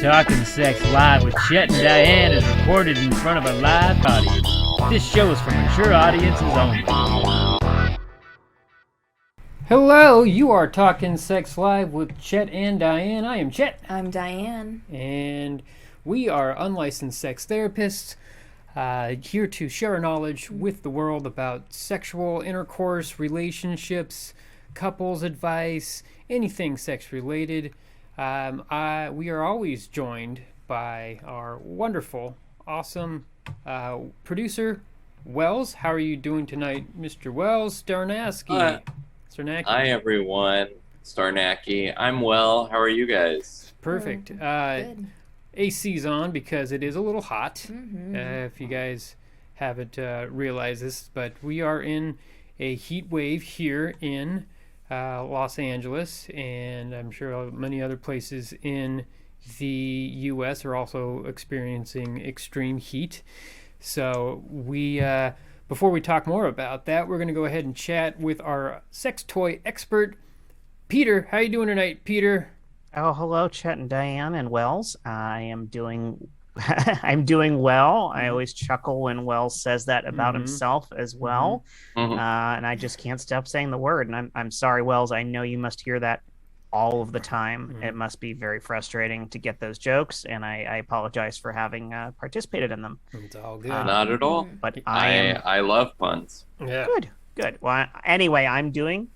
Talkin Sex Live with Chet and Diane is recorded in front of a live audience. This show is for mature audiences only. Hello, you are Talkin Sex Live with Chet and Diane. I am Chet. I'm Diane. And we are unlicensed sex therapists here to share our knowledge with the world about sexual intercourse, relationships, couples advice, anything sex related. We are always joined by our wonderful, awesome producer, Wells. How are you doing tonight, Mr. Wells Starnacky? Hi, everyone. Starnacky. I'm well. How are you guys? Perfect. Good. AC's on because it is a little hot. Mm-hmm. If you guys haven't realized this, but we are in a heat wave here in Los Angeles, and I'm sure many other places in the U.S. are also experiencing extreme heat. So before we talk more about that, we're going to go ahead and chat with our sex toy expert, Peter. How you doing tonight, Peter? Oh, hello, Chet and Diane and Wells. I am doing I'm doing well. I always chuckle when Wells says that about himself as well. And I just can't stop saying the word. And I'm sorry, Wells. I know you must hear that all of the time. It must be very frustrating to get those jokes. And I apologize for having participated in them. It's all good. Not at all. But I love puns. Yeah. Good. Well, anyway, I'm doing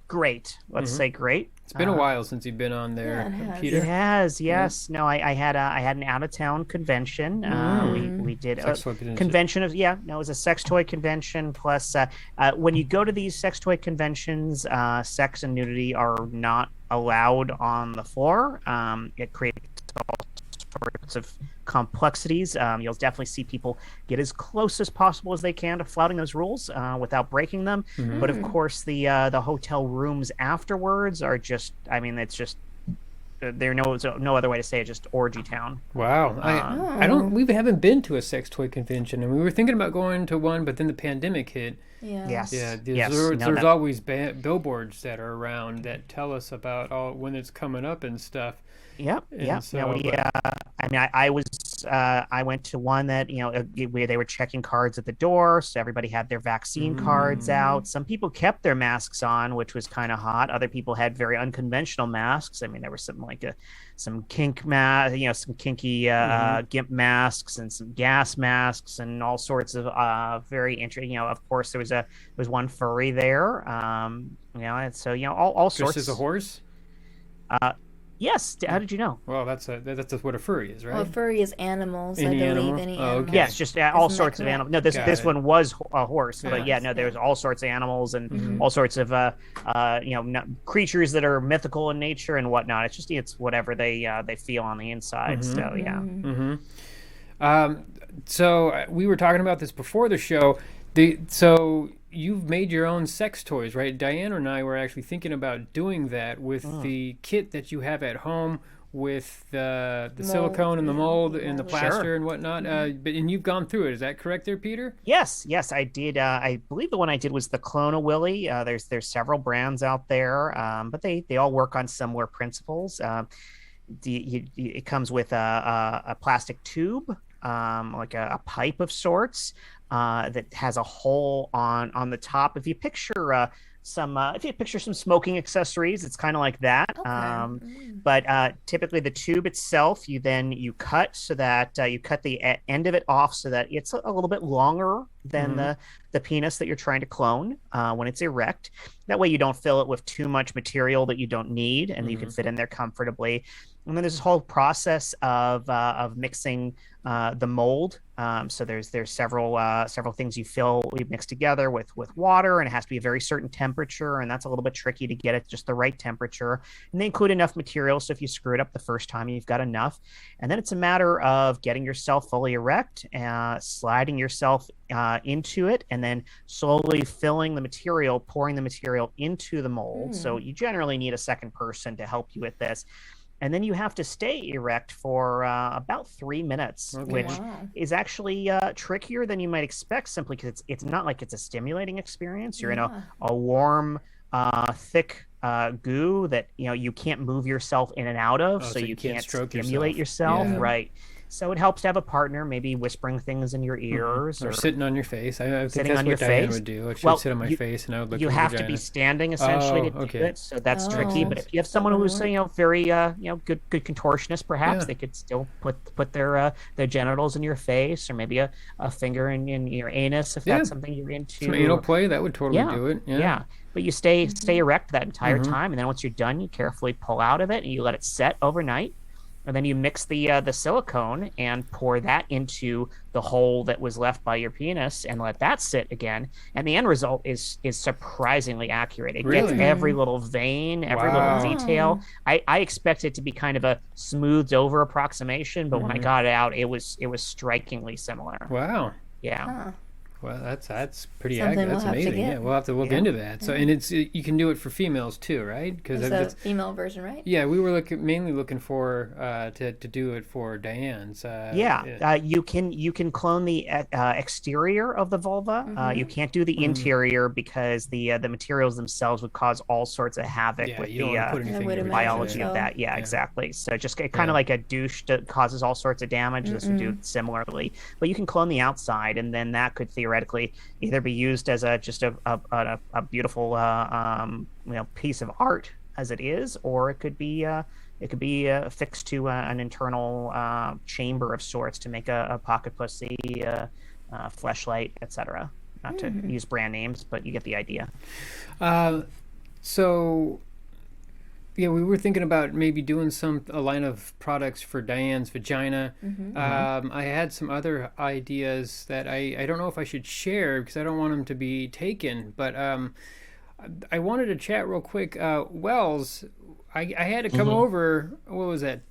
great. Let's say great. It's been a while since you've been on there, Peter. It has, yes. No, I had an out of town convention. We did a convention of it was a sex toy convention. Plus, when you go to these sex toy conventions, sex and nudity are not allowed on the floor. It creates all sorts of complexities. You'll definitely see people get as close as possible as they can to flouting those rules without breaking them. But of course, the hotel rooms afterwards are just, it's just there's no other way to say it, just orgy town. Wow. We haven't been to a sex toy convention, and we were thinking about going to one, but then the pandemic hit. Yeah. Yes. Yeah, Yes. there's always billboards that are around that tell us about when it's coming up and stuff. Yep. And so, I went to one that, where they were checking cards at the door. So everybody had their vaccine cards out. Some people kept their masks on, which was kind of hot. Other people had very unconventional masks. There was something like some kink mask, some kinky gimp masks and some gas masks and all sorts of very interesting. Of course, there was one furry there. And so all sorts. Just as a horse. Yes. How did you know? Well, that's what a furry is, right? Well, furry is animals. Any I believe animal? any Oh, animal. okay. Yes, just all sorts of animals. No, this one was a horse, but there's all sorts of animals and all sorts of creatures that are mythical in nature and whatnot. It's whatever they feel on the inside. So yeah. So we were talking about this before the show. So you've made your own sex toys, right? Diane and I were actually thinking about doing that with the kit that you have at home with the silicone and the mold and the plaster and whatnot. And you've gone through it. Is that correct there, Peter? Yes, I did. I believe the one I did was the Clone Willy. There's several brands out there, but they all work on similar principles. It comes with a plastic tube, like a pipe of sorts. That has a hole on the top. If you picture some smoking accessories, it's kind of like that. Okay. But typically the tube itself, you cut so that you cut the end of it off so that it's a little bit longer than the penis that you're trying to clone when it's erect. That way you don't fill it with too much material that you don't need, and you can fit in there comfortably. And then there's this whole process of mixing the mold. So there's several things we mix together with water, and it has to be a very certain temperature, and that's a little bit tricky to get it just the right temperature. And they include enough material, so if you screw it up the first time, you've got enough. And then it's a matter of getting yourself fully erect, sliding yourself into it, and then slowly filling the material, pouring the material into the mold. So you generally need a second person to help you with this. And then you have to stay erect for about 3 minutes, which is actually trickier than you might expect, simply because it's not like it's a stimulating experience. You're in a warm, thick goo that you can't move yourself in and out of, Oh, so so you can't stroke stimulate yourself. yourself, Yeah. right? So it helps to have a partner, maybe whispering things in your ears Or or sitting on your face. I think sitting that's on what your Diane face. would do. She would Well, sit on my face, and I would look you at her have to be vagina. standing essentially Oh, to do okay. it, so that's Oh, tricky. But sense. if you have that someone wouldn't who's work. very good contortionist, perhaps Yeah. they could still put their genitals in your face, or maybe a finger in your anus if Yeah. that's something you're Some anal into. play, that would totally Yeah, do it. Yeah. yeah. But you stay erect that entire Mm-hmm. time, and then once you're done, you carefully pull out of it and you let it set overnight. And then you mix the silicone and pour that into the hole that was left by your penis and let that sit again. And the end result is surprisingly accurate. It gets Really? every little vein, every little Wow. detail. Oh. I expect it to be kind of a smoothed over approximation, but when I Mhm. got it out, it was strikingly similar. Wow. Yeah. Huh. Well, that's pretty Something accurate. we'll That's have to amazing. get. Yeah, we'll have to look Yeah. into that. So, and you can do it for females too, right? Because It's a female version, right? yeah, we were mainly looking for to do it for Diane's. You can clone the exterior of the vulva. You can't do the Mhm. interior because the materials themselves would cause all sorts of havoc Yeah, with you don't want to put anything would in your imagine biology vagina. of so. that. Yeah, Yeah. exactly. So just kind Yeah. of like a douche that causes all sorts of damage. This would do it similarly, but you can clone the outside, and then that could theoretically either be used as just a beautiful piece of art as it is, or it could be affixed to an internal chamber of sorts to make a pocket pussy, fleshlight, etc. Not to use brand names, but you get the idea. So, yeah, we were thinking about maybe doing a line of products for Diane's vagina. I had some other ideas that I don't know if I should share because I don't want them to be taken. But I wanted to chat real quick. Wells, I had to come over. What was that?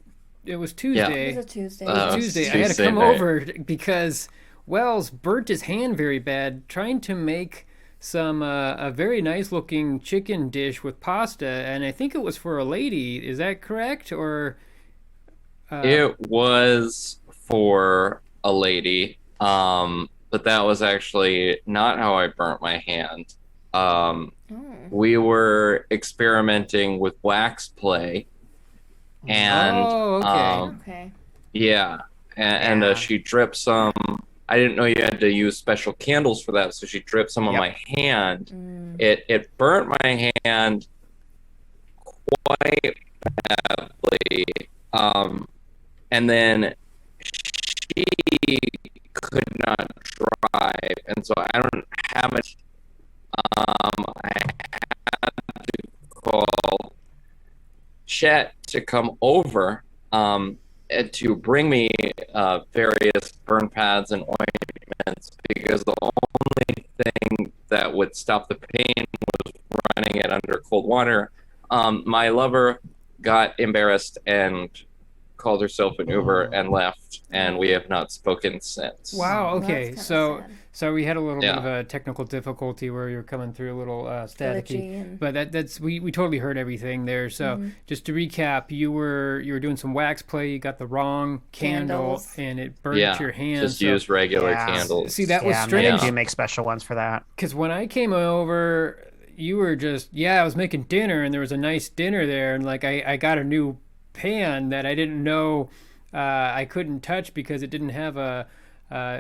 It was Tuesday. It was a Tuesday. It was it was Tuesday. I had to Tuesday come night. over because Wells burnt his hand very bad trying to make some a very nice looking chicken dish with pasta, and I think it was for a lady. Is that correct? Or It was for a lady, but that was actually not how I burnt my hand. We were experimenting with wax play, and Oh, okay. Okay. yeah, and Yeah. she dripped some. I didn't know you had to use special candles for that, so she dripped some on Yep. my hand. It burnt my hand quite badly, and then she could not drive, and so I don't have it. I had to call Chet to come over and to bring me various burn pads and ointments because the only thing that would stop the pain was running it under cold water. My lover got embarrassed and called herself an Uber and left, and we have not spoken since. Wow. Well, Okay. that's So kinda sad. so we had a little bit Yeah. of a technical difficulty where you were coming through a little staticky, Glitchy and- but that's we totally heard everything there. So just to recap, you were doing some wax play. You got the wrong candle, Candles. and it burnt Yeah, your hand. just So- use regular Yeah. candles. See, that was Yeah, strange. they do make special ones for that. Because when I came over, you were I was making dinner, and there was a nice dinner there, and like I got a new pan that I didn't know I couldn't touch because it didn't have a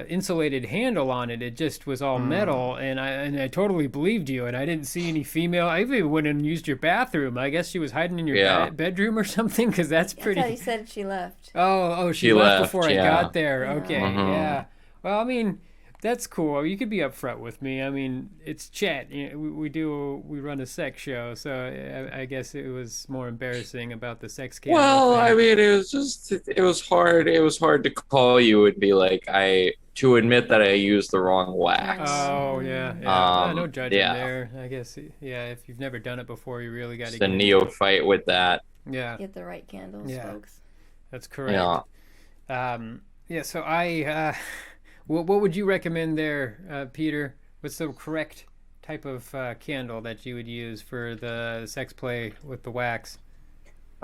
insulated handle on it. It just was all metal, and I totally believed you, and I didn't see any female. I even went and used your bathroom. I guess she was hiding in your Yeah. bedroom or something, because that's I pretty. thought he said she left. Oh, she She left left, before I yeah. got there. Okay, Mhm. yeah. Well, I mean, that's cool. You could be upfront with me. I mean, it's Chet. You know, we run a sex show, so I guess it was more embarrassing about the sex candle Well, thing. I mean, it was hard. It was hard to call you and be like, to admit that I used the wrong wax. Oh yeah, yeah. No judging yeah. there. I guess yeah. If you've never done it before, you really got to Just a neophyte with that. Yeah, Get the right candles, Yeah. folks. that's correct. Yeah. So what would you recommend there, Peter? What's the correct type of candle that you would use for the sex play with the wax?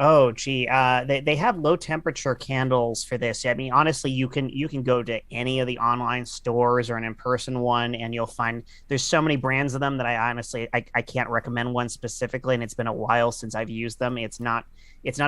Oh, gee. They have low temperature candles for this. I mean, honestly, you can go to any of the online stores or an in-person one, and you'll find there's so many brands of them that I can't recommend one specifically, and it's been a while since I've used them. It's not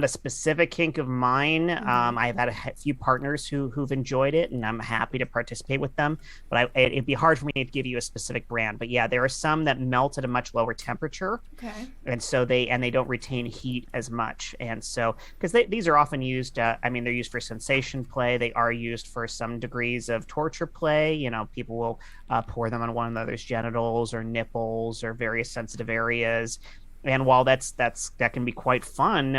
a specific kink of mine. I've had a few partners who've enjoyed it, and I'm happy to participate with them. But it'd be hard for me to give you a specific brand. But yeah, there are some that melt at a much lower temperature, Okay. and so they don't retain heat as much. And so because these are often used, I mean, they're used for sensation play. They are used for some degrees of torture play. You know, people will pour them on one another's genitals or nipples or various sensitive areas. And while that can be quite fun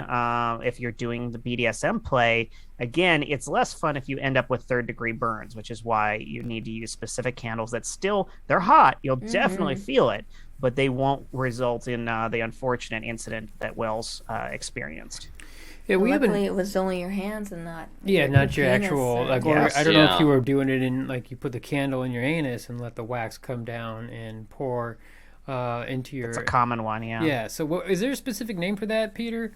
if you're doing the BDSM play, again, it's less fun if you end up with third degree burns, which is why you need to use specific candles that still they're hot. You'll definitely feel it, but they won't result in the unfortunate incident that Wells experienced. Yeah, we haven't. Luckily, it was only your hands and not. Yeah, not your penis, actual like. Yes. Or, I don't know if Yeah. you were doing it in like you put the candle in your anus and let the wax come down and pour into your. It's a common one, yeah. Yeah. So, is there a specific name for that, Peter?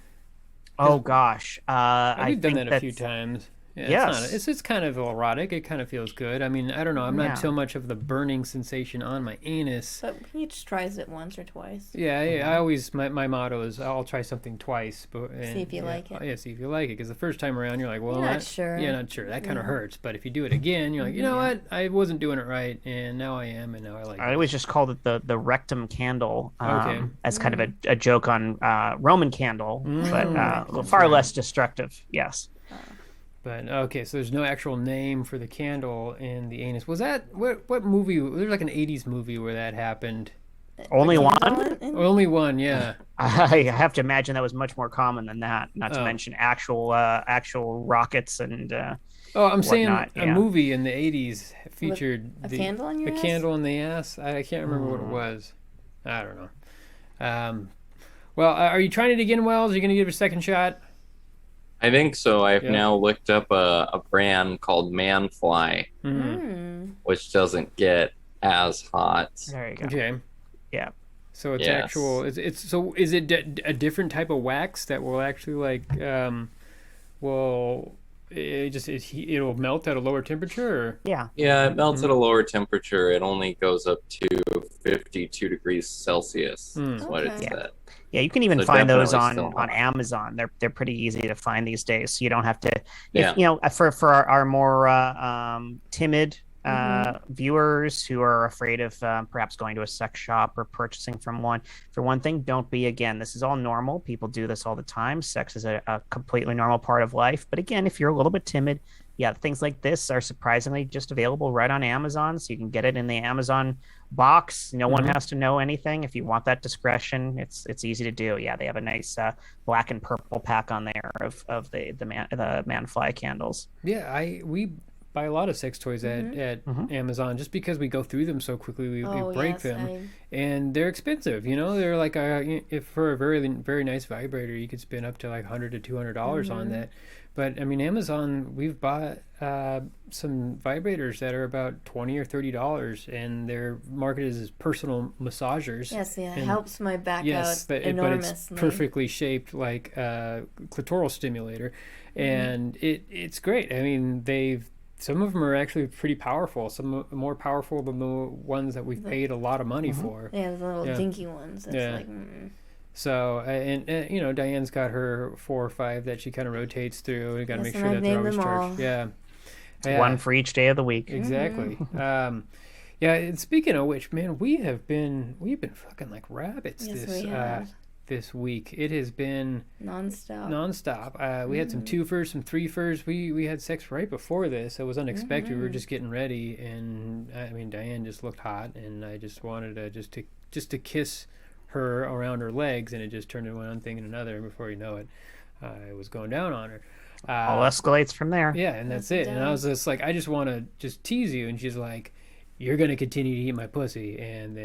Oh gosh, We've I done think that a few that's- times. Yeah, Yes. it's kind of erotic. It kind of feels good. I mean, I don't know. I'm Yeah. not so much of the burning sensation on my anus. But he just tries it once or twice. Yeah, I always my motto is I'll try something twice, but See if you like it. Yeah, see if you like it, because the first time around you're like, well, You're not that- sure. Yeah, not sure. That kind of hurts. But if you do it again, you're like, you know what? I wasn't doing it right, and now I am, and now I like I it. always just called it the rectum candle Okay. as kind of a joke on Roman candle, but That's far right. less destructive. Yes. But okay, so there's no actual name for the candle in the anus. Was that what movie? There's like an '80s movie where that happened. Only one? Only one, yeah. I have to imagine that was much more common than that. Not to Oh. mention actual rockets and Oh, I'm saying whatnot, a yeah. movie in the '80s featured a candle in your the ass? candle in the ass. I can't remember what it was. I don't know. Well, are you trying it again, Wells? Are you going to give it a second shot? I think so. I've Yeah. now looked up a brand called Manfly, which doesn't get as hot. there you go. Okay. Yeah. So it's Yes. actual. Is it a different type of wax that will actually like will it'll melt at a lower temperature? Or? Yeah. Yeah, it melts at a lower temperature. It only goes up to 52 degrees Celsius. Is what it Okay. Yeah. said. Yeah, you can even So find those definitely on still hot. Amazon. They're pretty easy to find these days. So you don't have to. Yeah. If, you know, for our more timid viewers who are afraid of perhaps going to a sex shop or purchasing from one, for one thing, don't be. Again, this is all normal. People do this all the time. Sex is a completely normal part of life. But again, if you're a little bit timid, yeah, things like this are surprisingly just available right on Amazon. So you can get it in the Amazon box. No one has to know anything. If you want that discretion, it's easy to do. Yeah, they have a nice black and purple pack on there of the Manfly candles. Yeah, we buy a lot of sex toys at Amazon just because we go through them so quickly. We break yes, them, and they're expensive. You know, they're like if for a very very nice vibrator, you could spend up to like $100 to $200 on that. But I mean, Amazon, we've bought some vibrators that are about $20 or $30, and they're marketed as personal massagers. Yes, yeah, it And- helps my back Yes, out but enormously. it's perfectly shaped like a clitoral stimulator, and it's great. I mean, some of them are actually pretty powerful. Some more powerful than the ones that we've paid a lot of money for. Yeah, the little Yeah. dinky ones. It's Yeah. like, So, and you know, Diane's got her 4 or 5 that she kind of rotates through. We got to Yes, make and sure I've that they're named always them charged. all. Yeah. Yeah. One for each day of the week. Exactly. Yeah. And speaking of which, man, we've been fucking like rabbits Yes, this we have. this week. It has been nonstop. nonstop. We had some 2-fers, some 3-fers. We had sex right before this. It was unexpected. We were just getting ready, and I mean, Diane just looked hot, and I just wanted to kiss her around her legs, and it just turned into one thing and another. And before you know it, I was going down on her. All escalates from there. Yeah, and that's Yes, it. it And I was does. just like, I just want to just tease you, and she's like, you're gonna continue to eat my pussy, and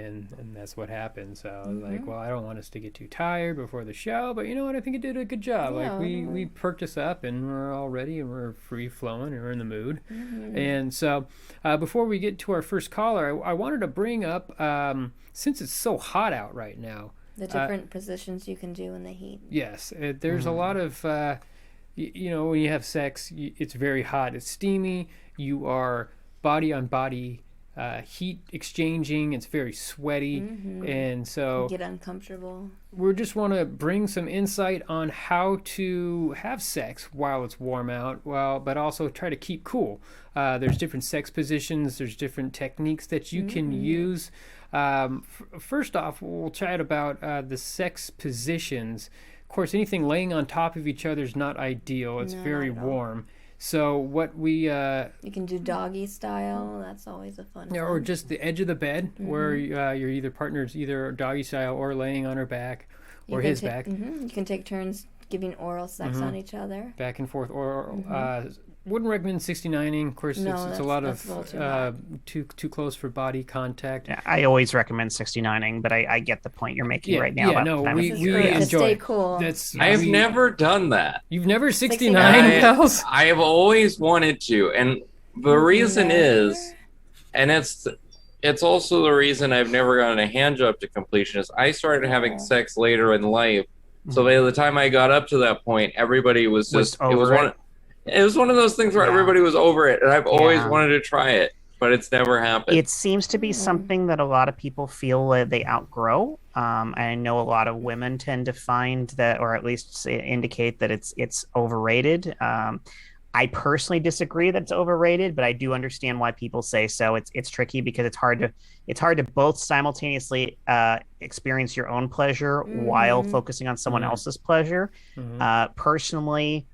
that's what happened. So I was like, well, I don't want us to get too tired before the show, but you know what? I think it did a good job. Yeah, Like we perked us up, and we're all ready, and we're free flowing, and we're in the mood. And so before we get to our first caller, I wanted to bring up since it's so hot out right now. The different positions you can do in the heat. Yes, there's a lot of, when you have sex, it's very hot. It's steamy. You are body on body heat exchanging. It's very sweaty. And so Get uncomfortable. we just want to bring some insight on how to have sex while it's warm out, but also try to keep cool. There's different sex positions. There's different techniques that you can use. First off, we'll chat about the sex positions. Of course, anything laying on top of each other is not ideal. It's No, very not at all. warm. So what we You can do doggy style. That's always a fun or one. just the edge of the bed where your either partner's either doggy style or laying on her back or his back, You can take turns giving oral sex on each other. back and forth. Or wouldn't recommend 69ing. Of course, No, it's a lot that's of a little too hot. too close for body contact. Yeah, I always recommend 69ing, but I get the point you're making right now. about no, time we of This is year. great to enjoy. stay it. cool. That's I have we- never done that. You've never 69 69. pals? I have always wanted to, and the reason is, and it's also the reason I've never gotten a hand job to completion is I started having sex later in life. So by the time I got up to that point, everybody was just over it was one of those things where Yeah. everybody was over it, and I've always Yeah. wanted to try it, but it's never happened. It seems to be something that a lot of people feel that they outgrow. I know a lot of women tend to find that, or at least indicate that it's overrated. I personally disagree that it's overrated, but I do understand why people say so. It's tricky because it's hard to both simultaneously experience your own pleasure while focusing on someone else's pleasure. Personally,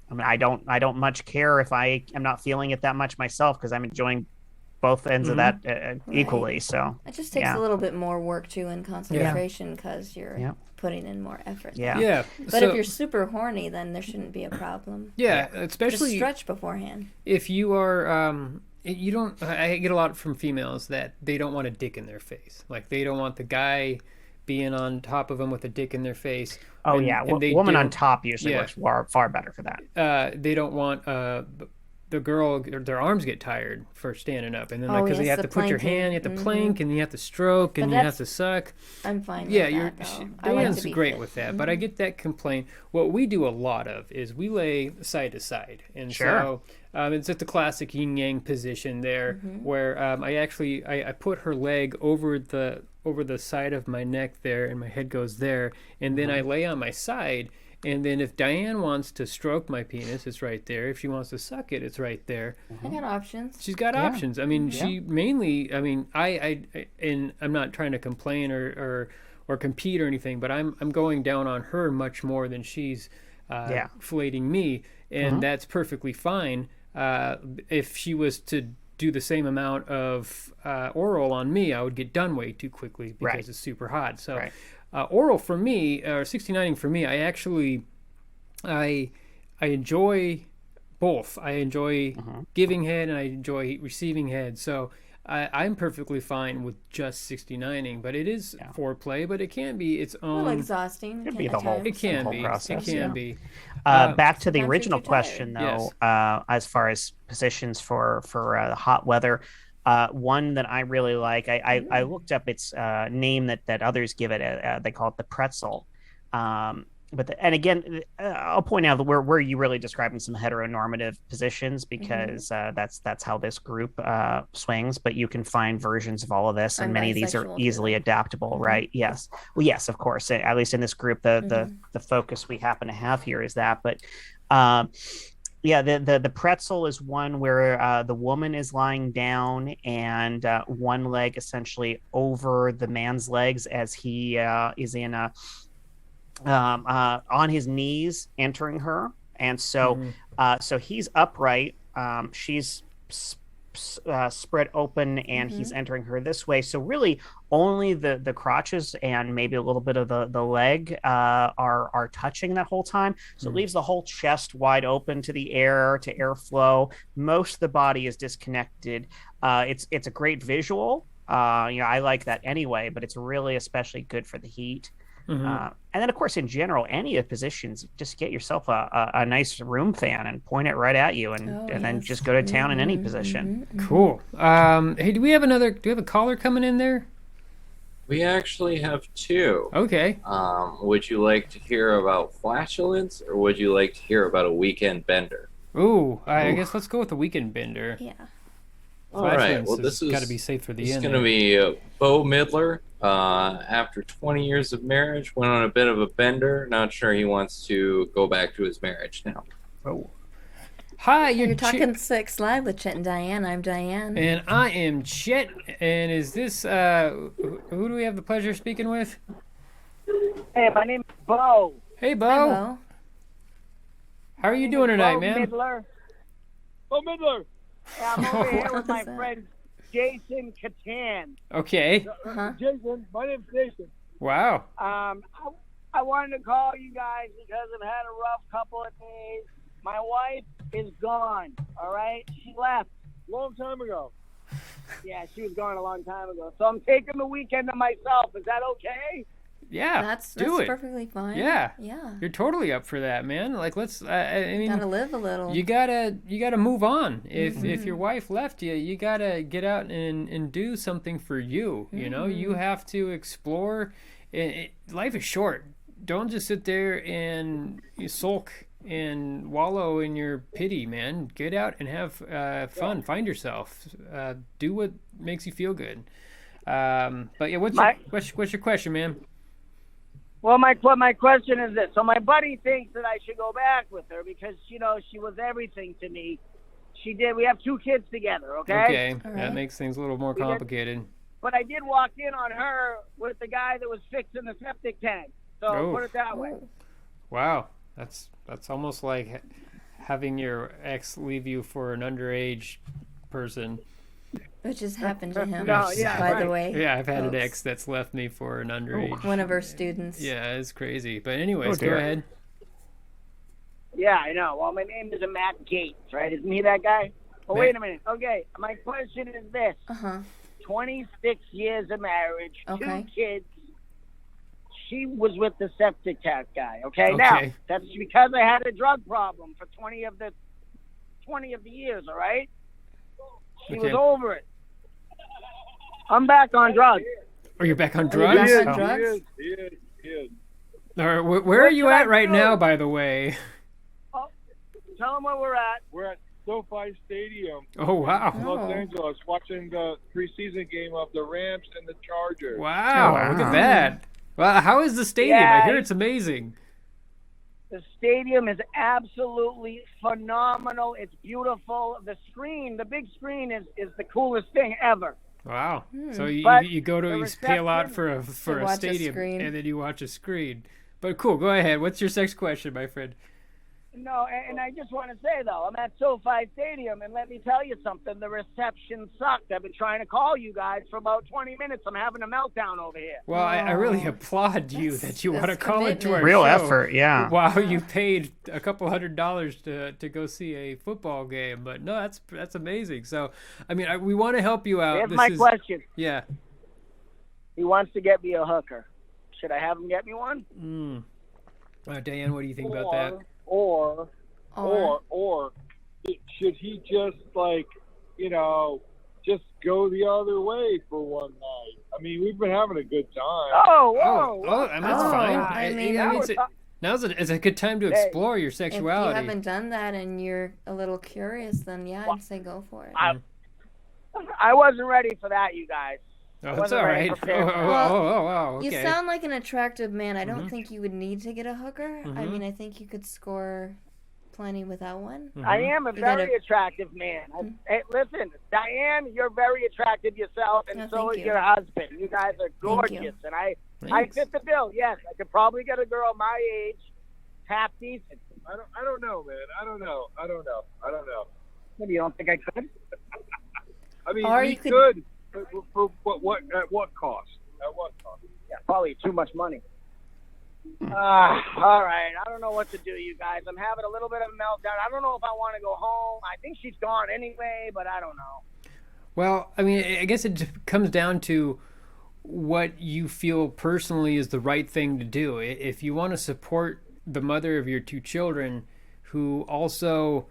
I mean, I don't much care if I am not feeling it that much myself because I'm enjoying both ends of that equally. So It just takes yeah. a little bit more work too and concentration because you're Yeah. putting in more effort. Yeah. Yeah. But if you're super horny, then there shouldn't be a problem. yeah, Just especially stretch beforehand. if you are you don't I get a lot from females that they don't want a dick in their face. Like they don't want the guy being on top of them with a dick in their face. Oh And- yeah, and they woman on don't- top usually yeah. works far better for that. They don't want the girl, their arms get tired for standing up, and then Oh, because you yes, have the to put your planking. hand, you have to plank, and you have to stroke, and But you have that's- to suck. I'm fine Yeah, with you're that, though. I like Diane's to be great fit. with that, but I get that complaint. What we do a lot of is we lay side to side, and Sure. so it's just the classic yin yang position there, where I put her leg over the side of my neck there, and my head goes there, and then I lay on my side. And then if Diane wants to stroke my penis, it's right there. If she wants to suck it, it's right there. I got options. She's got options. I mean, she mainly. I mean, and I'm not trying to complain or compete or anything, but I'm going down on her much more than she's filleting me, and that's perfectly fine. If she was to do the same amount of oral on me, I would get done way too quickly because Right. it's super hot. So. Right. Oral for me, or 69ing for me, I enjoy both. I enjoy giving head and I enjoy receiving head. So I'm perfectly fine with just 69ing, but it is foreplay, but it can be its A little own. exhausting. Could at be the whole- times. It can whole be. process, It can yeah. be. Back to the sometimes original you're too question, tired. though, as far as positions for the hot weather, one that I really like, I looked up its name that others give it. They call it the Pretzel. And again, I'll point out that we're you really describing some heteronormative positions because that's how this group swings. But you can find versions of all of this, and I'm many of these are bisexual, easily too. adaptable, right? Yes. Well, yes, of course. At least in this group, the focus we happen to have here is that. But yeah, the pretzel is one where the woman is lying down and one leg essentially over the man's legs as he is in a on his knees entering her, and so so he's upright, she's spread open, and he's entering her this way. So really only the crotches and maybe a little bit of the leg are touching that whole time. So it leaves the whole chest wide open to the air, to airflow. Most of the body is disconnected. It's a great visual. I like that anyway, but it's really especially good for the heat. And then, of course, in general, any of the positions, just get yourself a nice room fan and point it right at you, and then just go to town in any position. Cool. Hey, do we have a caller coming in there? We actually have two. Okay. Would you like to hear about flatulence, or would you like to hear about a weekend bender? Ooh, I guess let's go with the weekend bender. Yeah. All right. Flatulence Well, has got to be safe for the this is end going to there. be Bo Midler. After 20 years of marriage, went on a bit of a bender. Not sure he wants to go back to his marriage now. Oh. Hi, You're talking Sex Live with Chet and Diane. I'm Diane. And I am Chet. And is this, who do we have the pleasure of speaking with? Hey, my name is Bo. Hey, Bo. Hi, Bo. How are you doing tonight, Bo man? Midler. Bo Midler. Yeah, I'm over here with my What was that? friend Jason Catan. Okay. Uh-huh. Jason, my name's Jason. Wow. I wanted to call you guys because I've had a rough couple of days. My wife is gone, all right? She left a long time ago. Yeah, she was gone a long time ago. So I'm taking the weekend to myself. Is that okay? Yeah. That's do it. perfectly fine. Yeah. Yeah. You're totally up for that, man. Like, let's. I mean, Gotta live a little. you gotta move on. If your wife left you, you gotta get out and do something for you. You know, you have to explore. Life is short. Don't just sit there and you sulk and wallow in your pity, man. Get out and have fun. Find yourself. Do what makes you feel good. But yeah, what's your question, man? Well, my question is this. So my buddy thinks that I should go back with her because, you know, she was everything to me. We have 2 kids together, okay? Okay, All that right. makes things a little more did- complicated. But I did walk in on her with the guy that was fixing the septic tank. So Oh. put it that way. Wow, that's almost like having your ex leave you for an underage person. Which has happened to him, No, yeah, by the right. way. Yeah, I've had an folks. ex that's left me for an underage. One of our students. Yeah, it's crazy. But anyways, Oh, go dear. ahead. Yeah, I know. Well, my name is Matt Gates, right? Isn't he that guy? Oh, wait a minute. Okay, my question is this. Uh-huh. 26 years of marriage, Okay. 2 kids. She was with the septic tank guy, okay? Now, Okay. that's because I had a drug problem for 20 of the years, all right? She was Okay. over it. I'm back on drugs. Oh, you're back on Are you drugs? back on Oh. drugs? All right, where are you should I at right do? now, by the way? Tell them where we're at. We're at SoFi Stadium, Oh, wow. Oh. Los Angeles, watching the preseason game of the Rams and the Chargers. Wow, Oh, wow. look at that. Well, how is the stadium? Yeah. I hear it's amazing. The stadium is absolutely phenomenal. It's beautiful. The big screen is the coolest thing ever. Wow. So you, But you go to the you pay a lot reception- for To a watch a stadium screen. and then you watch a screen. But cool, go ahead. What's your next question, my friend? No, and I just want to say, though, I'm at SoFi Stadium, and let me tell you something. The reception sucked. I've been trying to call you guys for about 20 minutes. I'm having a meltdown over here. Well, I really Oh. applaud you that you want to that's call into our commitment. Real show effort, yeah. while you paid a couple $100 to go see a football game. But no, that's amazing. So, I mean, we want to help you out. Here's my question. Yeah. He wants to get me a hooker. Should I have him get me one? Diane, what do you think about that? Or should he just just go the other way for one night? I mean, we've been having a good time. Oh, whoa. And that's Oh, fine. I mean, It's a good time to explore your If you sexuality. haven't done that and you're a little curious, then yeah, I'd say go for it. I wasn't ready for that, you guys. Oh, that's wasn't all ready right. for fair. Oh, okay. You sound like an attractive man. I don't think you would need to get a hooker. I Mhm. mean, I think you could score plenty without one. I am a You gotta- very attractive man. Hey, listen, Diane, you're very attractive yourself, and Oh, so thank is you. your husband. You guys are you. gorgeous, and I Thanks. fit the bill. Yes, I could probably get a girl my age, half decent. I don't know, man. I don't know. Maybe you don't think I could? I mean, Or we you could- could. For what? At what cost? At what cost? Yeah, probably too much money. All right. I don't know what to do, you guys. I'm having a little bit of a meltdown. I don't know if I want to go home. I think she's gone anyway, but I don't know. Well, I mean, I guess it comes down to what you feel personally is the right thing to do. If you want to support the mother of your 2 children, who also,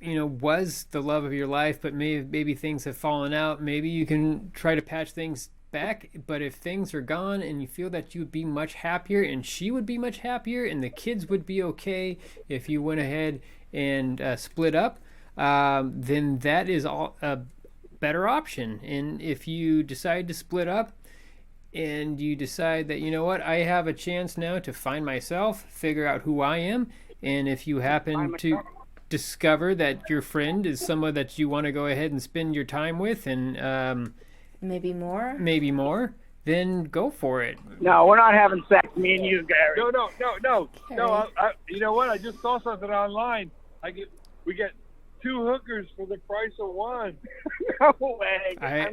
was the love of your life, but maybe things have fallen out, maybe you can try to patch things back. But if things are gone and you feel that you would be much happier and she would be much happier and the kids would be okay if you went ahead and split up, then that is a better option. And if you decide to split up and you decide that, you know what, I have a chance now to find myself, figure out who I am, and if you happen to discover that your friend is someone that you want to go ahead and spend your time with and Maybe more. then go for it. No, we're not having sex, me and you, Gary. No. You know what? I just saw something online. We get 2 hookers for the price of 1. No way. All right.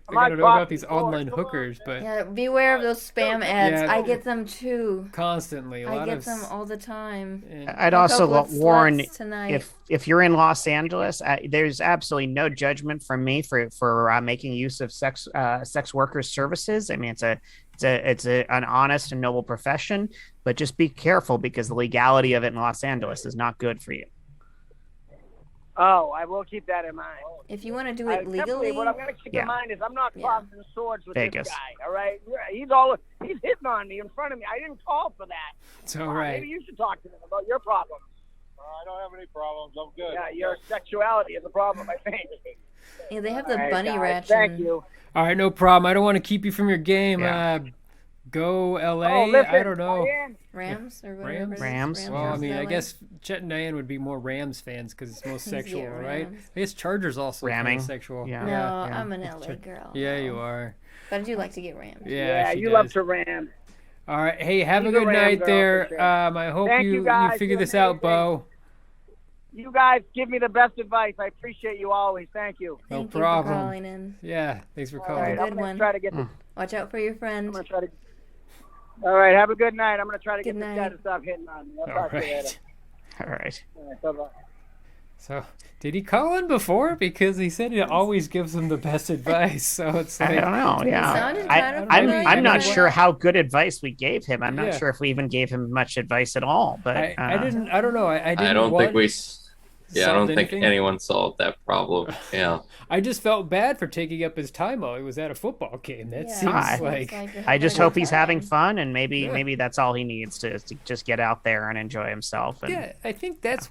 I'm I not gotta know about talking these for it. online Come on. hookers, but Yeah, beware of those spam ads. Yeah. I get them too. constantly a I lot get of them all the time. and- I'd Hook also up with warn sluts tonight. if you're in Los Angeles, there's absolutely no judgment from me for making use of sex workers services. I mean, it's an honest and noble profession, but just be careful because the legality of it in Los Angeles is not good for you. Oh, I will keep that in mind. If you want to do I it definitely, legally, what I'm going to keep Yeah. in mind is I'm not Yeah. crossing swords with Vegas. this guy. All right, he's hitting on me in front of me. I didn't call for that. it's all Maybe right. you should talk to him about your problems. I don't have any problems. I'm good. Yeah, your sexuality is a problem, I think. yeah, they have the All right, bunny guys, ration. Thank you. All right, no problem. I don't want to keep you from your game. Yeah. Go LA. Oh, listen, I don't know. Diane, Rams or whatever. Rams? it is. Rams. Well, I versus mean, I LA. guess Chet and Diane would be more Rams fans because it's most sexual, Yeah, right? Rams. I guess Chargers also Ramming. sexual. Yeah. No, yeah. I'm an LA girl. Yeah, no. you are. But I do like to get Rams. Yeah, she you does. love to ram. All right. Hey, have She's a a good Ram night girl, there. for sure. I hope Thank you you, guys. figure You're this out, amazing. Bo. You guys give me the best advice. I appreciate you always. Thank you. No Thank problem. you for calling in. Yeah, thanks for All calling. right, Good I'm gonna one. try to get this. Watch out for your I'm friend. gonna try to. All right, have a good night. I'm gonna try to Good get this night. guy to stop hitting on me. I'll All talk to you later. right. All right. All right, bye-bye. So, did he call in before? Because he said he always gives them the best advice. So it's I like, don't know. Yeah, sounded kind of I'm familiar. I'm not Yeah. sure how good advice we gave him. I'm not Yeah. sure if we even gave him much advice at all. But I didn't. I don't know. I didn't. I don't want, think we. Yeah, I don't solved think anything. anyone solved that problem. Yeah. I just felt bad for taking up his time while he was at a football game. That Yeah, seems Hi. like. I just hope he's having fun, and maybe Yeah. maybe that's all he needs to just get out there and enjoy himself. And Yeah, I think that's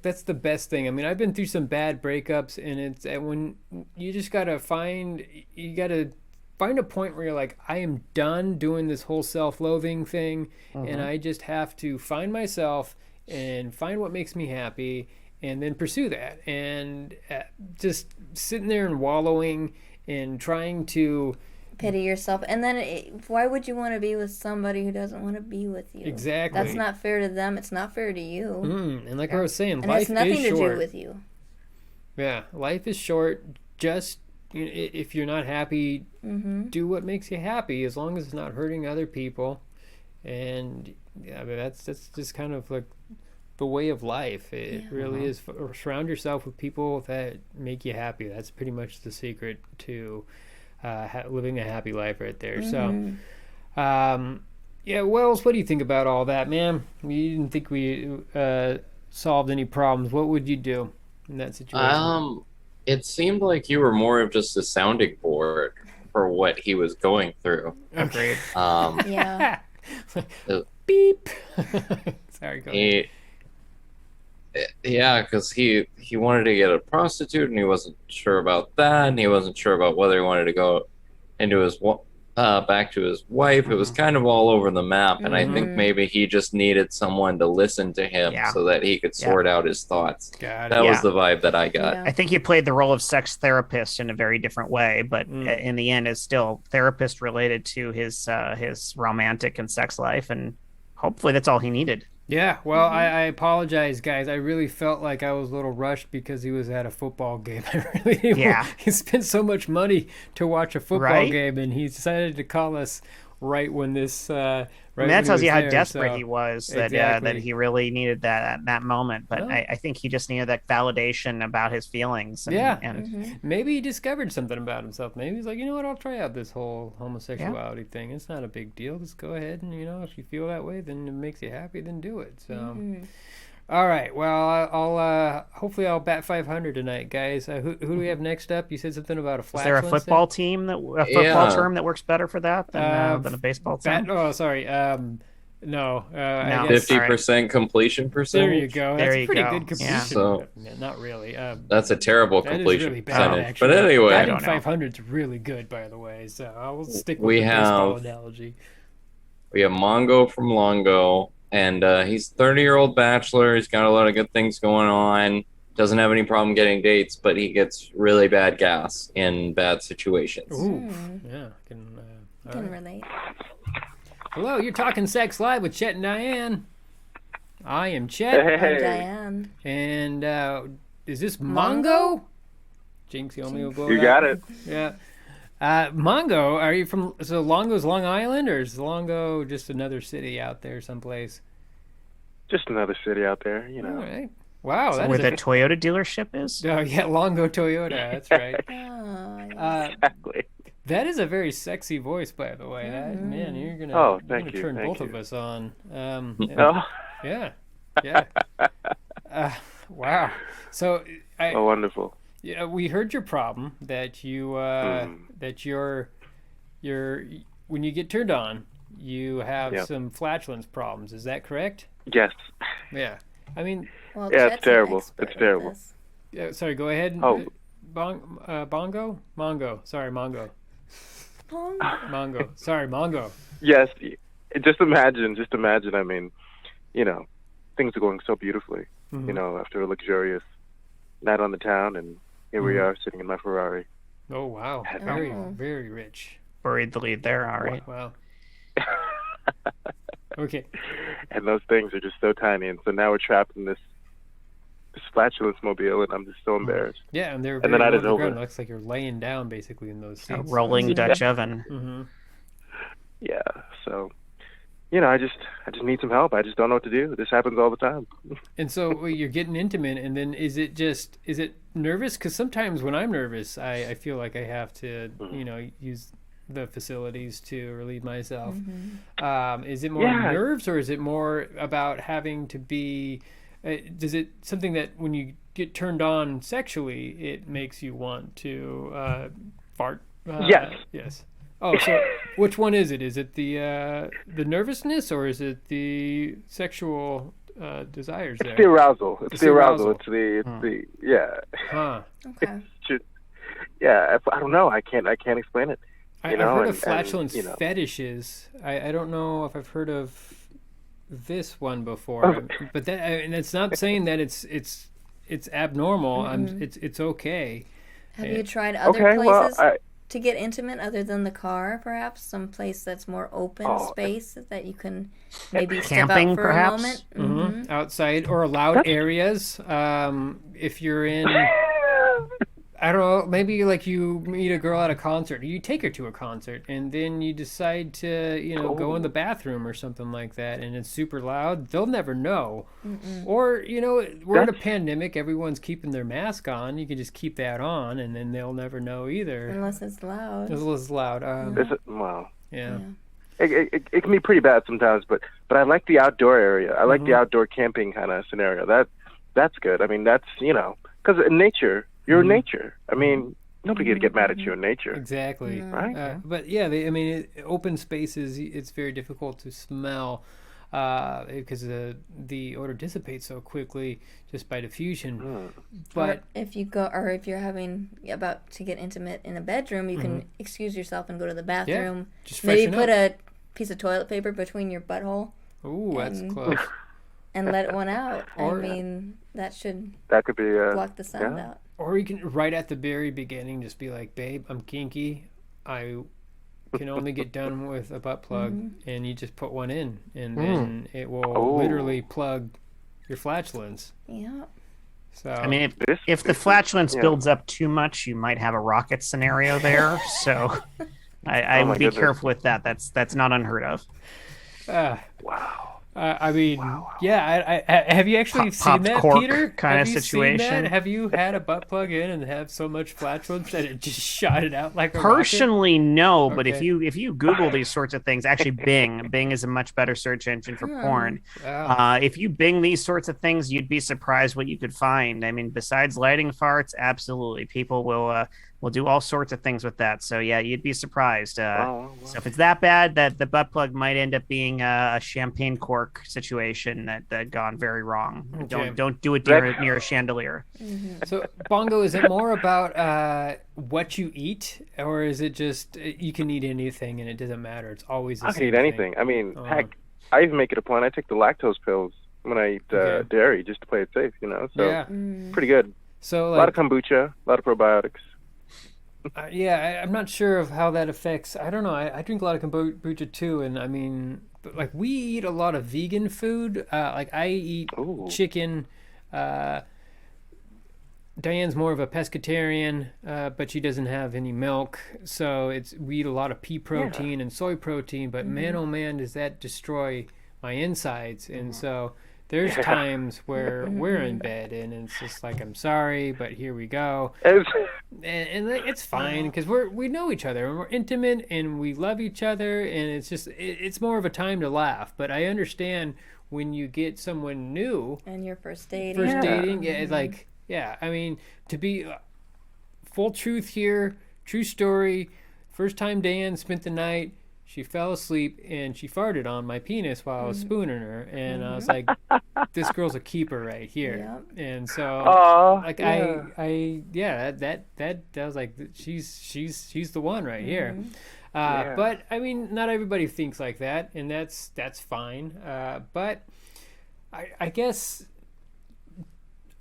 that's the best thing. I mean, I've been through some bad breakups, and it's when you just gotta find a point where you're like, I am done doing this whole self-loathing thing, and I just have to find myself and find what makes me happy, and then pursue that. And just sitting there and wallowing and trying to Pity yourself. And then why would you want to be with somebody who doesn't want to be with you? Exactly. That's not fair to them. It's not fair to you. and like I was saying, And life it's nothing is to short. do with you. Yeah, life is short. Just if you're not happy, do what makes you happy, as long as it's not hurting other people. And yeah, I mean, that's just kind of like the way of life. It really is. Surround yourself with people that make you happy. That's pretty much the secret to living a happy life, right there. So, yeah, Wells, what do you think about all that, man? You didn't think we solved any problems. What would you do in that situation? It seemed like you were more of just a sounding board for what he was going through. agreed. Yeah. Beep. Sorry, go ahead. Yeah, because he wanted to get a prostitute, and he wasn't sure about that, and he wasn't sure about whether he wanted to go into his back to his wife. It was kind of all over the map, and I think maybe he just needed someone to listen to him so that he could sort out his thoughts. Got it. That was the vibe that I got. Yeah. I think he played the role of sex therapist in a very different way, but in the end, is still therapist related to his romantic and sex life, and hopefully that's all he needed. Yeah, well, I apologize, guys. I really felt like I was a little rushed because he was at a football game. I really didn't he spent so much money to watch a football game, and he decided to call us right when this. That tells you how desperate he was. That Exactly. he really needed that moment. But Well. I think he just needed that validation about his feelings. And, and Maybe he discovered something about himself. Maybe he's like, you know what, I'll try out this whole homosexuality thing. It's not a big deal. Just go ahead and, if you feel that way, then it makes you happy, then do it. So, All right. Well, I'll hopefully I'll bat 500 tonight, guys. Who do we have next up? You said something about a Is there a flatulence football there? team a football term that works better for that than a baseball term? Oh, sorry. No. I No. guess 50% completion there percentage. you go. There That's you a pretty go. good completion. Yeah. So- Not really. That's a terrible That is completion really bad, percentage. actually. But anyway, Batting don't know. 500 is really good, by the way. So I will stick with We the baseball have- analogy. we have Mongo from Longo, and he's a 30-year-old bachelor. He's got a lot of good things going on. Doesn't have any problem getting dates, but he gets really bad gas in bad situations. Ooh, yeah. All Can right. relate. Hello, you're talking sex live with Chet and Diane. I am Chet, I'm Diane. and is this Mongo? Mongo? Jinx, you only will blow You it got out. it. Yeah. Mongo, are you from? So Longo's Long Island, or is Longo just another city out there someplace? Just another city out there, you All know. right. Wow, Is that that where is the Toyota dealership is? Oh yeah, Longo Toyota. That's right. Oh, Exactly. That is a very sexy voice, by the way. That, man, you're gonna, Oh, you're thank gonna you, turn thank both you. of us on. Oh, Yeah, yeah. Wow. So oh, wonderful. yeah, we heard your problem that you that you're when you get turned on, you have Yep. some flatulence problems. Is that correct? Yes. Yeah. I mean, well, Yeah, it's Chet's an terrible. expert It's at terrible. this. yeah, sorry. Go ahead. Oh. Bongo. Mongo. Sorry, Mongo. Pong. Mongo. Sorry, Mongo. Yes. Just imagine. I mean, you know, things are going so beautifully. Mhm. You know, after a luxurious night on the town, and here we are sitting in my Ferrari. Oh wow. Very, very rich. Buried the lead there. All right. Wow. Okay. And those things are just so tiny, and so now we're trapped in this flatulence mobile, and I'm just so embarrassed. Yeah, and they're And the very night low is to the over. ground. It looks like you're laying down basically in those A seats. rolling Dutch oven. Mm-hmm. Yeah. So, you know, I just need some help. I just don't know what to do. This happens all the time. And so well, you're getting intimate, and then is it nervous? Because sometimes when I'm nervous, I feel like I have to, use the facilities to relieve myself. Is it more Yeah. nerves, or is it more about having to be? Does it something that when you get turned on sexually, it makes you want to fart? Yes. Yes. Oh, so which one is it? Is it the nervousness, or is it the sexual desires there? It's the arousal. It's the arousal. arousal. It's the yeah. Huh. Okay. Yeah. I don't know. I can't explain it. I've know, heard and- of flatulence and, you know. fetishes. I don't know if I've heard of this one before, but that and it's not saying that it's abnormal. It's okay. Have you tried other Okay. Well, places to get intimate other than the car? Perhaps some place that's more open Oh, space that you can maybe step Camping, out for perhaps? a moment. Outside or allowed areas. If you're in, I don't know, maybe like you meet a girl at a concert, or you take her to a concert, and then you decide to, go in the bathroom or something like that, and it's super loud. They'll never know. Or, we're in a pandemic. Everyone's keeping their mask on. You can just keep that on, and then they'll never know either. Unless it's loud. It's loud. Wow. Yeah. It can be pretty bad sometimes, but I like the outdoor area. I like the outdoor camping kind of scenario. That's good. I mean, that's because in nature, you're in nature. I mean, nobody can get mad at you in nature. Exactly. Right? But yeah, open spaces, it's very difficult to smell because the odor dissipates so quickly just by diffusion. But Or if you're about to get intimate in a bedroom, you can excuse yourself and go to the bathroom. just Maybe freshen put up. a piece of toilet paper between your butthole Ooh, that's and- close. and let one out. Or- That should That could be block the sound yeah. out. Or you can, right at the very beginning, just be like, babe, I'm kinky. I can only get done with a butt plug. And you just put one in. And then it will literally plug your flatulence. Yeah. So, I mean, This- if the this is- flatulence yeah. builds up too much, you might have a rocket scenario there. So I Oh my would be goodness. careful with that. That's not unheard of. uh, Wow. I mean, yeah. Have you actually seen Popped that, cork Peter? kinda Have you seen that? situation. Have you had a butt plug in and have so much flatulence that it just shot it out like a rocket? Personally, no, but Okay. if you Google these sorts of things, actually Bing is a much better search engine for porn. Wow. If you Bing these sorts of things, you'd be surprised what you could find. I mean, besides lighting farts, absolutely, people will do all sorts of things with that. So yeah, you'd be surprised. Wow. So if it's that bad, that the butt plug might end up being a champagne cork situation that gone very wrong. Okay. Don't do it near a chandelier. So, Bongo, is it more about what you eat, or is it just you can eat anything and it doesn't matter? It's always the I same can eat thing? anything. I mean, heck, I even make it a point. I take the lactose pills when I eat dairy just to play it safe, you know? So, Yeah. pretty good. So, A lot of kombucha, a lot of probiotics. I'm not sure of how that affects. I don't know. I drink a lot of kombucha too, and I mean, like we eat a lot of vegan food. Like I eat Ooh. chicken. Diane's more of a pescatarian, but she doesn't have any milk, so we eat a lot of pea protein and soy protein. But man, oh man, does that destroy my insides? And so there's times where we're in bed and it's just like, I'm sorry, but here we go. And it's fine because we know each other and we're intimate and we love each other, and it's just it's more of a time to laugh. But I understand when you get someone new And your first dating. it's like, yeah, I mean, to be full truth here, true story. First time Diane spent the night, she fell asleep and she farted on my penis while I was spooning her, and I was like, "This girl's a keeper right here." Yep. And so, like, that was like, she's the one right here. But I mean, not everybody thinks like that, and that's fine. But I guess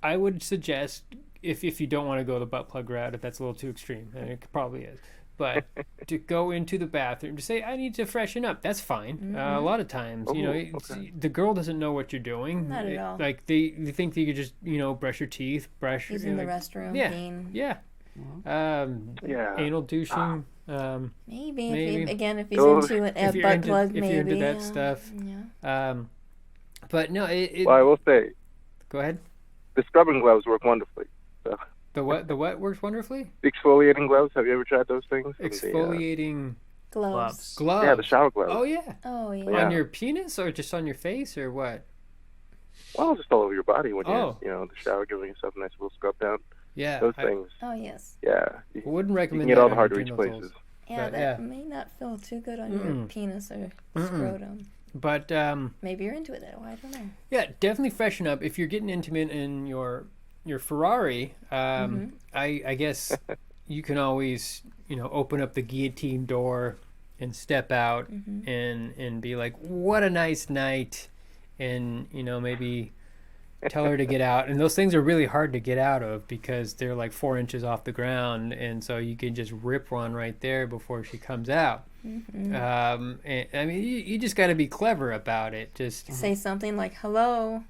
I would suggest if you don't want to go the butt plug route, if that's a little too extreme, and it probably is. But to go into the bathroom to say, I need to freshen up, that's fine. A lot of times, the girl doesn't know what you're doing. Not at all. Like they think that you could just, brush your teeth, Using the restroom. Yeah, Clean. yeah. Anal douching. Maybe. Maybe. If he's Oh. into it, a If you're butt into, plug, if maybe. you're into that stuff. Yeah. But no, Well, I will say, go ahead. the scrubbing gloves work wonderfully. So. The what works wonderfully? The exfoliating gloves, have you ever tried those things? Exfoliating Gloves. gloves. Yeah, the shower gloves. Oh yeah. Oh, yeah. Yeah. On your penis or just on your face or what? Well, just all over your body when Oh. you're, in the shower, giving yourself a nice little scrub down. Yeah. Those I things. Oh, yes. Yeah. I wouldn't You recommend can get that all the on hard to your reach genitals. places. Yeah, But, that may not feel too good on your penis or scrotum. But Maybe you're into it, though. I don't know. yeah, definitely freshen up. If you're getting intimate in your Ferrari, I guess you can always open up the guillotine door and step out and be like, what a nice night, and maybe tell her to get out. And those things are really hard to get out of because they're like 4 inches off the ground, and so you can just rip one right there before she comes out. And, I mean, you just got to be clever about it. Just Say something like, hello.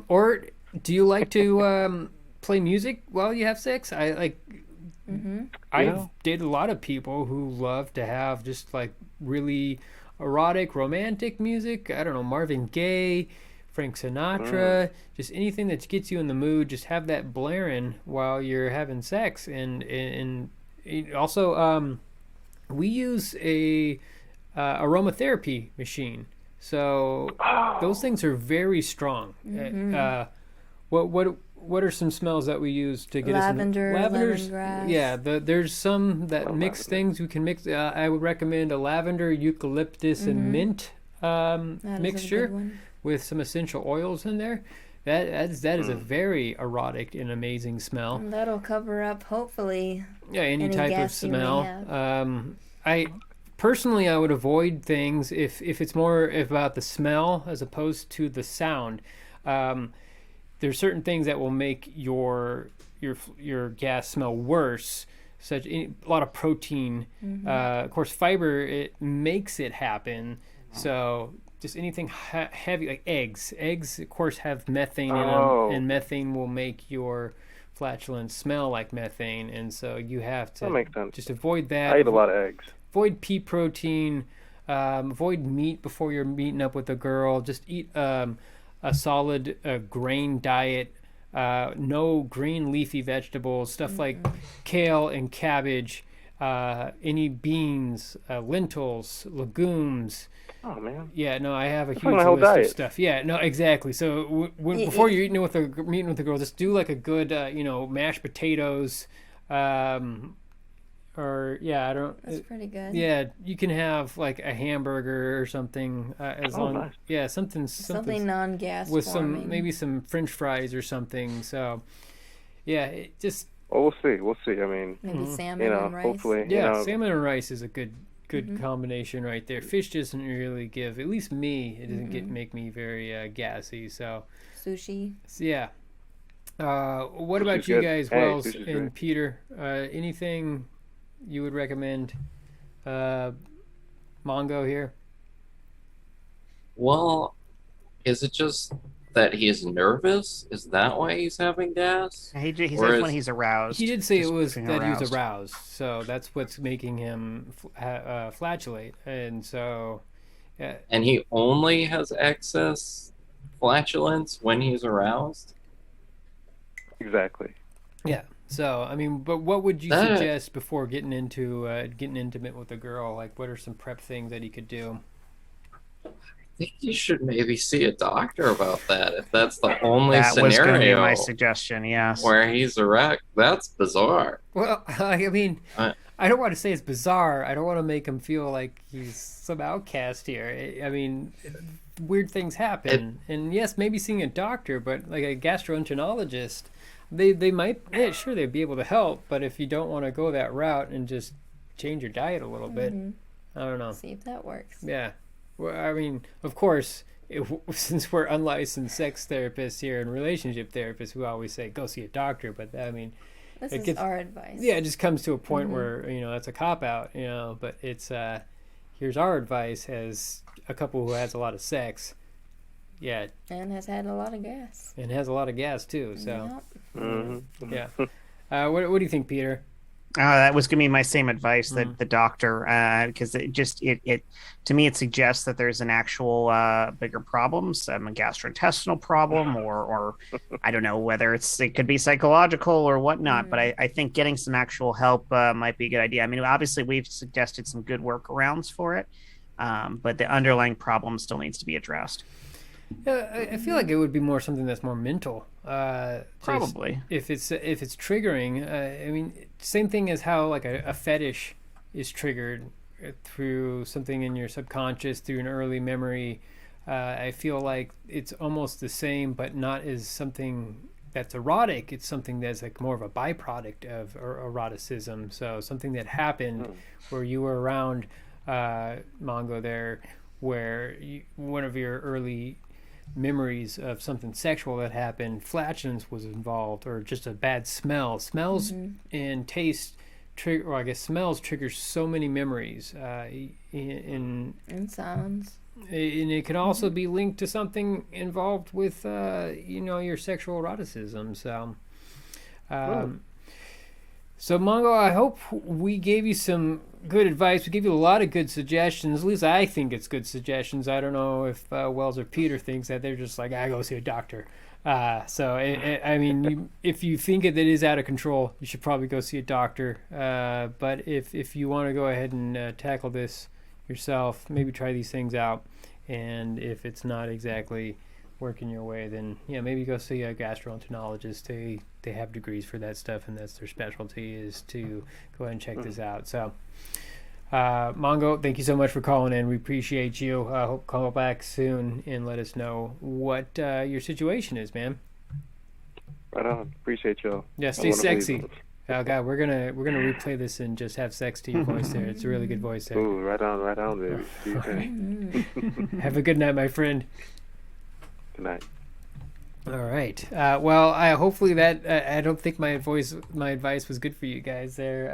Or do you like to play music while you have sex? I've dated a lot of people who love to have just like really erotic, romantic music. I don't know, Marvin Gaye, Frank Sinatra, just anything that gets you in the mood. Just have that blaring while you're having sex. And also, we use a aromatherapy machine. So those things are very strong. What are some smells that we use to get Lavender, us in lavenders? lemongrass. Yeah, there's some that mix lavender. things. We can mix. I would recommend a lavender, eucalyptus, and mint That is a mixture good one. with some essential oils in there. That is a very erotic and amazing smell. And that'll cover up, hopefully. Yeah, any Any type of gas you may smell. have. I personally, I would avoid things if it's more about the smell as opposed to the sound. There's certain things that will make your gas smell worse. Such a lot of protein, of course, fiber. It makes it happen. So just anything heavy like eggs. Eggs, of course, have methane in them, and methane will make your flatulence smell like methane, and so you have to That makes sense. just avoid that. I eat a lot of eggs. Avoid pea protein. Avoid meat before you're meeting up with a girl. Just eat a solid grain diet. No green leafy vegetables, stuff like kale and cabbage, any beans, lentils, legumes. Oh man. Yeah, no, I have a like huge my whole list of diet. stuff. Yeah, no, exactly. So before you're meeting with a girl, just do like a good, mashed potatoes, or yeah, I don't. That's pretty good. Yeah, you can have like a hamburger or something, as long. Nice. Yeah, something non-gas with forming. maybe some French fries or something. So, yeah, it just Well, we'll see. We'll see. I mean, Maybe salmon and rice. hopefully, yeah, salmon and rice is a good combination right there. Fish doesn't really give, at least me, it doesn't make me very gassy. So Sushi. yeah. What about Sushi's you good. guys, Hey, Wells sushi's and great. Peter? Anything you would recommend? Mongo here. Well, is it just that he's nervous? Is that why he's having gas? He Or says is- when he's aroused. He did say it just was being that he was aroused, so that's what's making him flatulate, and so And he only has excess flatulence when he's aroused? exactly. yeah. So I mean, but what would you That- suggest before getting getting intimate with a girl? Like, what are some prep things that he could do? I think you should maybe see a doctor about that if that's the only That was going to be scenario my suggestion. Yes. where he's erect. That's bizarre. Well, I mean, I- I don't want to say it's bizarre. I don't want to make him feel like he's some outcast here. I mean, weird things happen, and yes, maybe seeing a doctor, but like a gastroenterologist, they might, yeah, sure, they'd be able to help. But if you don't want to go that route and just change your diet a little bit, I don't know. See if that works. Yeah, well, I mean, of course. Since we're unlicensed sex therapists here and relationship therapists, we always say go see a doctor. But I mean, This it is gets- our advice. yeah, it just comes to a point where that's a cop out, but it's here's our advice as a couple who has a lot of sex, yeah, And has had a lot of gas. and has a lot of gas too. So Yep. Mm-hmm. yeah, what do you think, Peter? That was going to be my same advice that the doctor, because it to me it suggests that there's an actual bigger problem, some gastrointestinal problem, or I don't know whether it could be psychological or whatnot. But I think getting some actual help might be a good idea. I mean, obviously we've suggested some good workarounds for it, but the underlying problem still needs to be addressed. Yeah, I feel like it would be more something that's more mental. Probably. If it's triggering. I mean, same thing as how like a fetish is triggered through something in your subconscious, through an early memory. I feel like it's almost the same, but not as something that's erotic. It's something that's like more of a byproduct of eroticism. So something that happened where you were around Mongo there, where one of your early memories of something sexual that happened, flatulence was involved, or just a bad smell. Smells and taste trigger, or I guess smells trigger so many memories. And sounds. And it can also be linked to something involved with your sexual eroticism. So so Mongo, I hope we gave you some good advice. We gave you a lot of good suggestions. At least I think it's good suggestions. I don't know if Wells or Peter thinks that. They're just like, I go see a doctor. I mean, if you think that it is out of control, you should probably go see a doctor. But if you want to go ahead and tackle this yourself, maybe try these things out. And if it's not exactly working your way, then maybe go see a gastroenterologist. They have degrees for that stuff, and that's their specialty, is to go ahead and check this out. So Mongo, thank you so much for calling in. We appreciate you. Hope call back soon and let us know what your situation is, man. Right on. Appreciate y'all. Yeah, stay sexy. Oh God, we're gonna replay this and just have sex to your voice there. It's a really good voice there. Ooh, right on, baby. Do you think? Have a good night, my friend. Good night. All right. Well, hopefully that I don't think my advice was good for you guys there.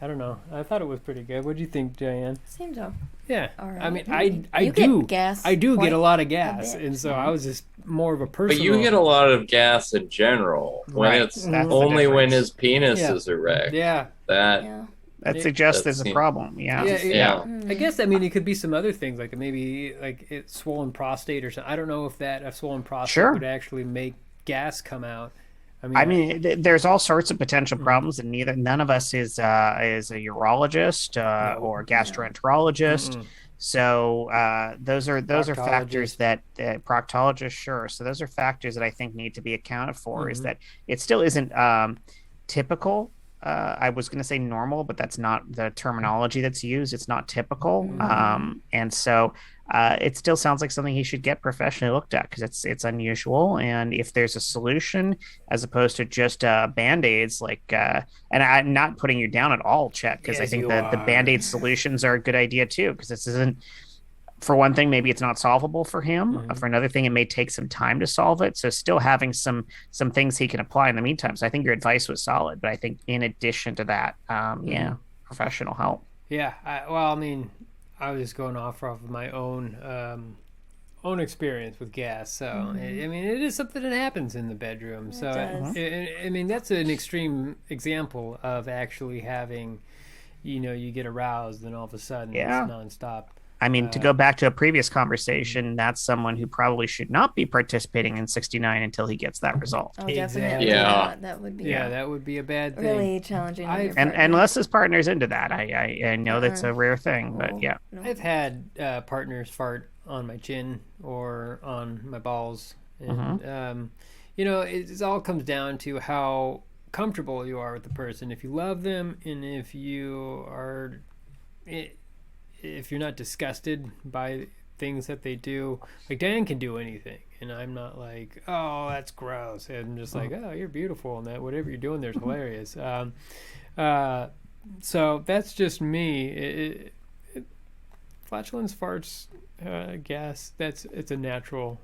I don't know. I thought it was pretty good. What do you think, Diane? Seems so. Yeah. All right. I mean, I You do get gas I do get quite a lot of a gas, bit. and so I was just more of a But personal. you get a lot of gas in general when Right. it's That's the only when difference. his penis Yeah. is erect. Yeah. That Yeah. that suggests That there's a seems- problem. Yeah. Yeah. I guess, I mean, it could be some other things, like maybe like it's swollen prostate or something. I don't know if that a swollen prostate Sure. would actually make gas come out. I mean, there's all sorts of potential Mm-hmm. problems, and none of us is a urologist or gastroenterologist. Mm-mm. So those are factors Proctologist. that proctologists, sure. So those are factors that I think need to be accounted for. Is Mhm. that it still isn't typical. I was going to say normal, but that's not the terminology that's used. It's not typical, and so it still sounds like something he should get professionally looked at because it's unusual. And if there's a solution, as opposed to just band-aids, like and I'm not putting you down at all, Chet, because I Yes, think you that the are. band-aid solutions are a good idea too, because this isn't. For one thing, maybe it's not solvable for him. Mhm. For another thing, it may take some time to solve it. So still having some things he can apply in the meantime. So I think your advice was solid, but I think in addition to that, yeah, professional help. Yeah, well, I mean, I was just going off of my own experience with gas. So I mean, it is something that happens in the bedroom. So does. I mean, that's an extreme example of actually having, you get aroused and all of a sudden Yeah. it's nonstop. I mean, to go back to a previous conversation, that's someone who probably should not be participating in 69 until he gets that result. Oh, Exactly. definitely. Yeah. That would be Yeah, that would be a bad thing. really challenging. on your And partner. Unless his partner's into that, I know that's a rare thing, but Oh, yeah. no. I've had partners fart on my chin or on my balls, and it all comes down to how comfortable you are with the person. If you love them, and if you're not disgusted by things that they do, like Diane can do anything, and I'm not like, oh, that's gross. I'm just like, oh, you're beautiful, and that whatever you're doing there's hilarious. So that's just me. Flatulence, farts, gas. It's a natural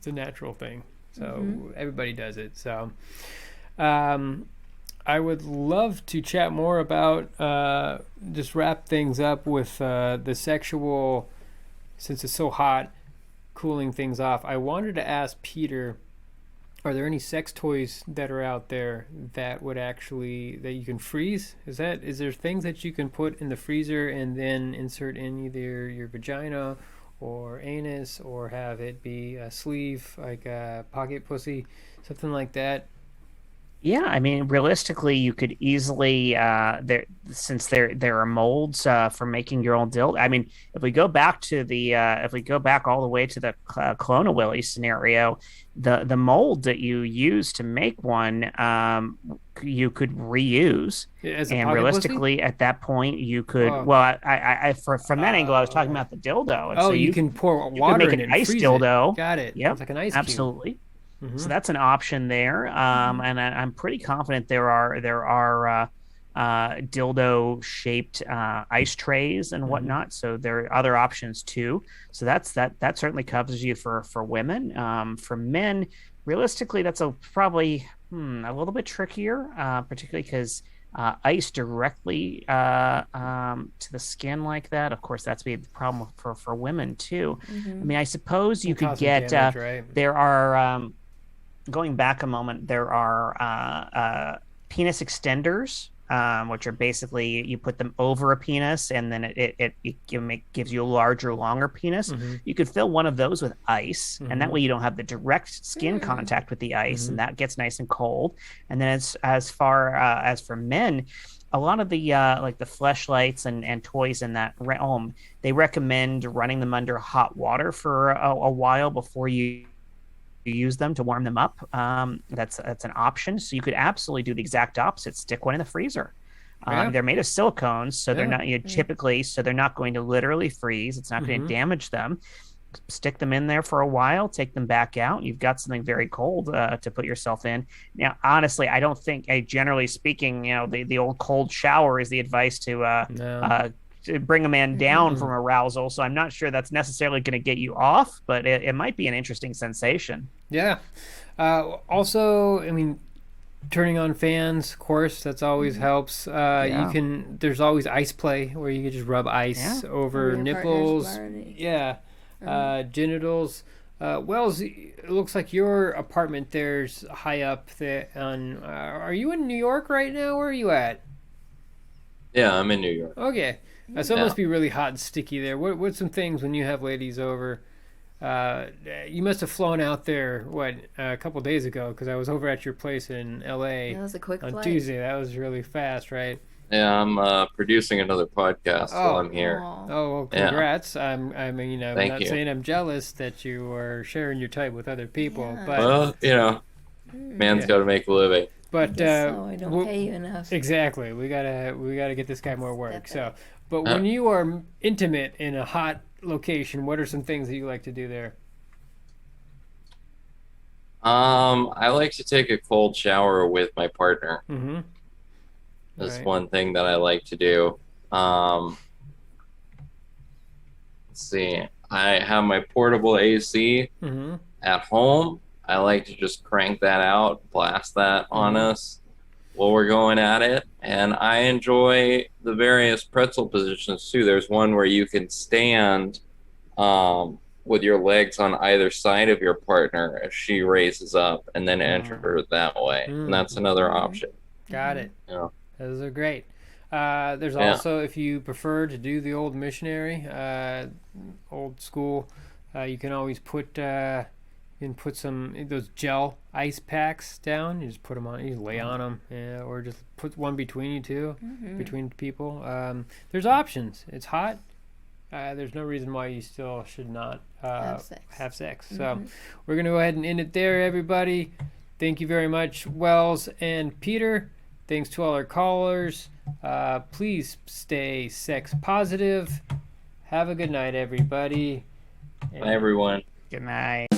thing. So everybody does it. So I would love to chat more about just wrap things up with the sexual, since it's so hot, cooling things off. I wanted to ask Peter, are there any sex toys that are out there that you can freeze? Is there things that you can put in the freezer and then insert in either your vagina or anus, or have it be a sleeve, like a pocket pussy, something like that? Yeah, I mean, realistically, you could easily since there are molds for making your own dildo. I mean, if we go back all the way to the Kelowna Willy scenario, the mold that you use to make one, you could reuse. As a And pocket realistically, at that point, you could. Oh. Well, from that angle, I was talking about the dildo. And pussy? Oh, so you can pour could water make in an it and ice freeze dildo. it. Got it. Yep, It's like an ice cube. absolutely. Mhm. So that's an option there, and I'm pretty confident there are dildo shaped ice trays and whatnot. So there are other options too. So that certainly covers you for women. For men, realistically, that's probably a little bit trickier, particularly because ice directly to the skin like that. Of course, that's be the problem for women too. I mean, I suppose you Can could cause some get damage, right? there are. Going back a moment, there are penis extenders, which are basically you put them over a penis, and then it gives you a larger, longer penis. You could fill one of those with ice, and that way you don't have the direct skin contact with the ice, and that gets nice and cold. And then as far as for men, a lot of the like the fleshlights and toys in that realm, they recommend running them under hot water for a while before you use them to warm them up. That's an option. So you could absolutely do the exact opposite. Stick one in the freezer. Yeah. They're made of silicones, so they're Yeah. not typically, so they're not going to literally freeze. It's not going to damage them. Stick them in there for a while, take them back out. You've got something very cold to put yourself in. Now, honestly, I don't think, generally speaking, the old cold shower is the advice to bring a man down from arousal. So I'm not sure that's necessarily going to get you off, but it might be an interesting sensation. Yeah. Also, I mean, turning on fans, of course, that's always helps. There's always ice play where you can just rub ice over Your partner's nipples. already- Yeah. Genitals. Wells, it looks like your apartment there's high up there on, are you in New York right now? Where are you at? Yeah, I'm in New York. Okay. So it Yeah. must be really hot and sticky there. What's some things when you have ladies over? You must have flown out there, a couple days ago, because I was over at your place in L.A. That was a quick on flight. Tuesday. That was really fast, right? Yeah, I'm producing another podcast while I'm here. Aw. Oh, well, Yeah. congrats. I'm Thank not you. saying I'm jealous that you are sharing your type with other people, Yeah. but Well, man's Yeah. got to make a living. but So I don't we'll- pay you enough. exactly. We gotta get this guy more work. So, Definitely. but when you are intimate in a hot location, what are some things that you like to do there? I like to take a cold shower with my partner. Mm-hmm. That's Right. one thing that I like to do. Let's see. I have my portable AC Mm-hmm. at home. I like to just crank that out, blast that on Mhm. us while we're going at it. And I enjoy the various pretzel positions too. There's one where you can stand with your legs on either side of your partner as she raises up and then enter that way. Mm. And that's another option. Got it. Yeah. Those are great. There's Yeah. also, if you prefer to do the old missionary, old school, you can always put some those gel ice packs down. You just put them on. You just lay on them, or just put one between you two, between people. There's options. It's hot. There's no reason why you still should not have sex. So we're gonna go ahead and end it there, everybody. Thank you very much, Wells and Peter. Thanks to all our callers. Please stay sex positive. Have a good night, everybody. Bye, everyone. Good night.